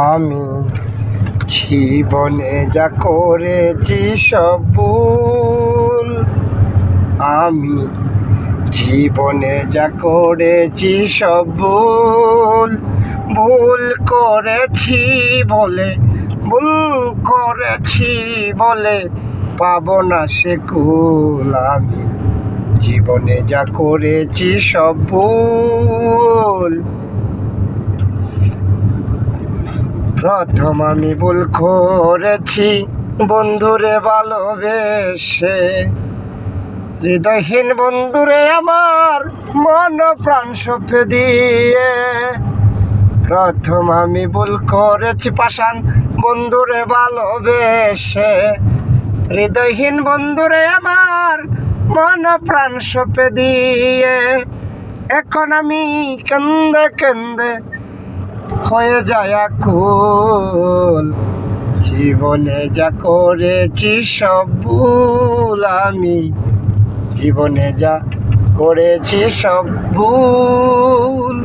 আমি জীবনে যা করেছি সব ভুল, আমি জীবনে যা করেছি সব ভুল, ভুল করেছি বলে, ভুল করেছি বলে পাবো না সে কুল। আমি জীবনে যা করেছি সব ভুল। প্রথম আমি ভুল করেছি বন্ধুরে ভালোবেসে, হৃদয়হীন বন্ধুরে আমার মন প্রাণ সঁপে দিয়ে। প্রথম আমি ভুল করেছি পাষাণ বন্ধুরে ভালোবেসে, হৃদয়হীন বন্ধুরে আমার মন প্রাণ সঁপে দিয়ে। এখন আমি কেন্দে কেন্দে হয়ে যায় আকুল, জীবনে যা করেছি সব ভুল, আমি জীবনে যা করেছি সব ভুল।